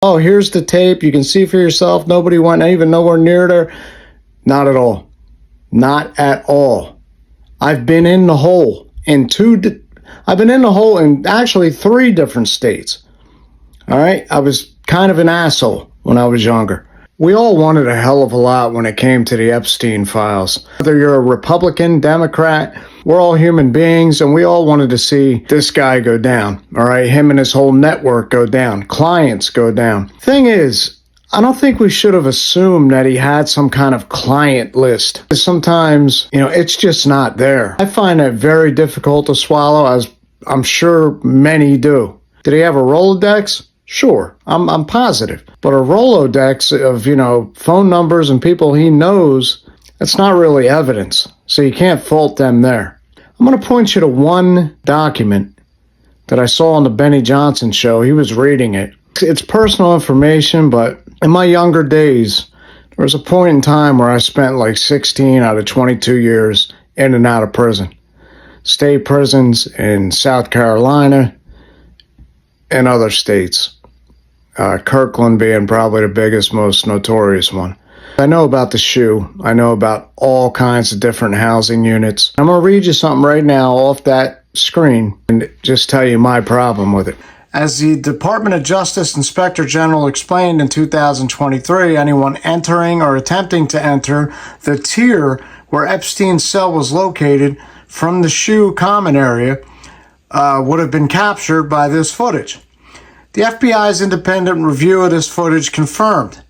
Oh, here's the tape. You can see for yourself. Nobody went even nowhere near there. Not at all. Not at all. I've been in the hole I've been in the hole in actually 3 different states. All right. I was kind of an asshole when I was younger. We all wanted a hell of a lot when it came to the Epstein files. Whether you're a Republican, Democrat, we're all human beings, and we all wanted to see this guy go down. All right, him and his whole network go down. Clients go down. Thing is, I don't think we should have assumed that he had some kind of client list. Sometimes, it's just not there. I find that very difficult to swallow, as I'm sure many do. Did he have a Rolodex? Sure, I'm positive. But a Rolodex of, phone numbers and people he knows, that's not really evidence. So you can't fault them there. I'm going to point you to one document that I saw on the Benny Johnson show. He was reading it. It's personal information, but in my younger days, there was a point in time where I spent like 16 out of 22 years in and out of prison. State prisons in South Carolina and other states. Kirkland being probably the biggest, most notorious one. I know about the SHU. I know about all kinds of different housing units. I'm going to read you something right now off that screen and just tell you my problem with it. As the Department of Justice Inspector General explained in 2023, anyone entering or attempting to enter the tier where Epstein's cell was located from the SHU common area would have been captured by this footage. The FBI's independent review of this footage confirmed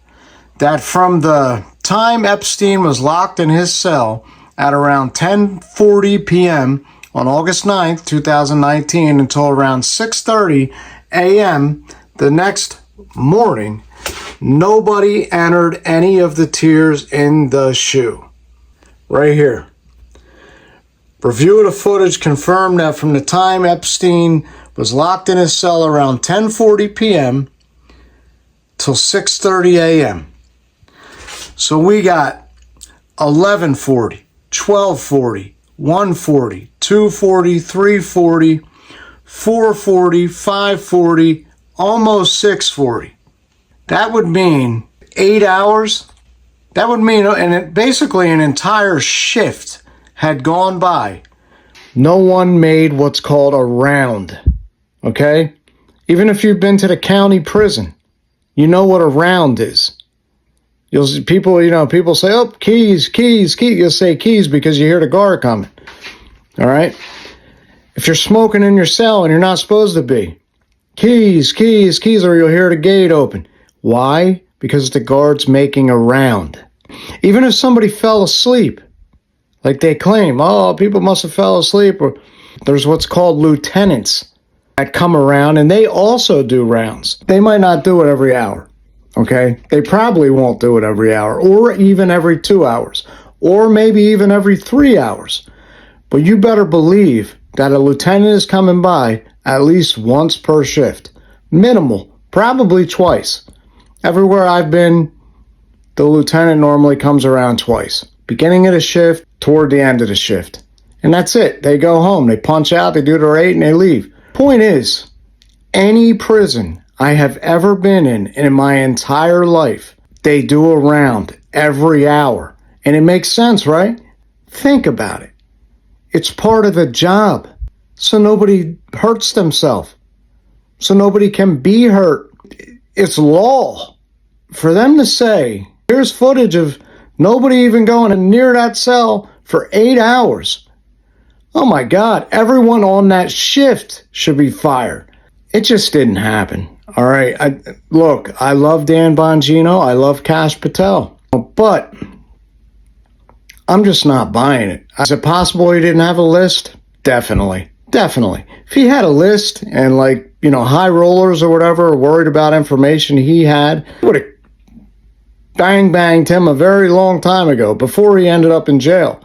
that from the time Epstein was locked in his cell at around 10:40 p.m. on August 9th, 2019 until around 6:30 a.m. the next morning, nobody entered any of the tiers in the SHU. Right here. Review of the footage confirmed that from the time Epstein was locked in his cell around 10:40 p.m. till 6:30 a.m. So we got 11:40, 12:40, 1:40, 2:40, 3:40, 4:40, 5:40, almost 6:40. That would mean 8 hours. That would mean, basically an entire shift had gone by. No one made what's called a round. Okay? Even if you've been to the county prison, you know what a round is. You'll see people say, oh, keys. You'll say keys because you hear the guard coming. All right? If you're smoking in your cell and you're not supposed to be, keys, or you'll hear the gate open. Why? Because the guard's making a round. Even if somebody fell asleep, like they claim, oh, people must have fell asleep, or there's what's called lieutenants that come around and they also do rounds. They might not do it every hour, okay? They probably won't do it every hour or even every 2 hours or maybe even every 3 hours. But you better believe that a lieutenant is coming by at least once per shift. Minimal, probably twice. Everywhere I've been, the lieutenant normally comes around twice. Beginning of the shift, toward the end of the shift. And that's it. They go home. They punch out, they do their 8, and they leave. Point is, any prison I have ever been in my entire life, they do a round every hour. And it makes sense, right? Think about it. It's part of the job. So nobody hurts themselves. So nobody can be hurt. It's law. For them to say, here's footage of nobody even going near that cell for 8 hours. Oh my God, everyone on that shift should be fired. It just didn't happen. All right. I love Dan Bongino. I love Kash Patel. But I'm just not buying it. Is it possible he didn't have a list? Definitely. If he had a list and high rollers or whatever are worried about information he had, would have banged him a very long time ago before he ended up in jail.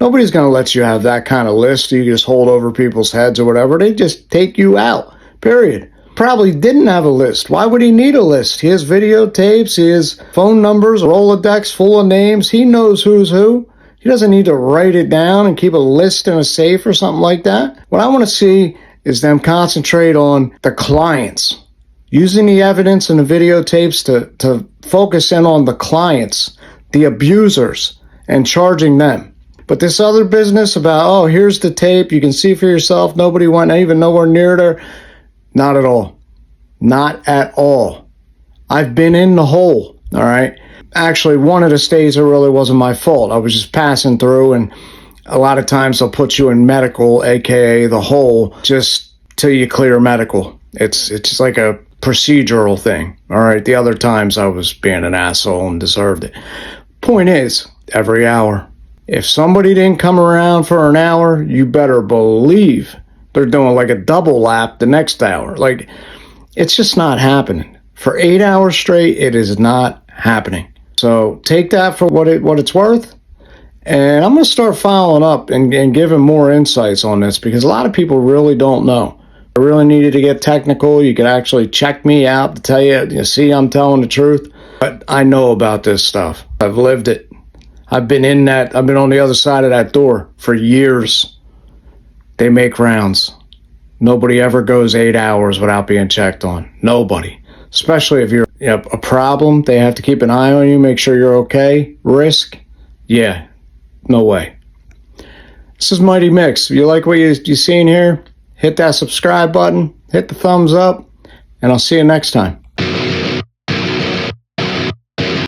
Nobody's going to let you have that kind of list. You just hold over people's heads or whatever. They just take you out, period. Probably didn't have a list. Why would he need a list? He has videotapes. He has phone numbers, Rolodex full of names. He knows who's who. He doesn't need to write it down and keep a list in a safe or something like that. What I want to see is them concentrate on the clients. using the evidence and the videotapes to focus in on the clients, the abusers, and charging them. But this other business about, oh, here's the tape, you can see for yourself, nobody went even nowhere near there. Not at all. Not at all. I've been in the hole, all right? Actually, one of the stays, it really wasn't my fault. I was just passing through, and a lot of times they'll put you in medical, aka the hole, just till you clear medical. It's just like a procedural thing, all right? The other times I was being an asshole and deserved it. Point is, every hour. If somebody didn't come around for an hour, you better believe they're doing like a double lap the next hour. Like, it's just not happening. For 8 hours straight, it is not happening. So take that for what it's worth. And I'm going to start following up and giving more insights on this, because a lot of people really don't know. I really needed to get technical. You could actually check me out to tell you see, I'm telling the truth. But I know about this stuff. I've lived it. I've been on the other side of that door for years. They make rounds. Nobody ever goes 8 hours without being checked on. Nobody. Especially if you're a problem, they have to keep an eye on you, make sure you're okay. Risk? Yeah, no way. This is Mighty Mix. If you like what you're seeing here, hit that subscribe button, hit the thumbs up, and I'll see you next time.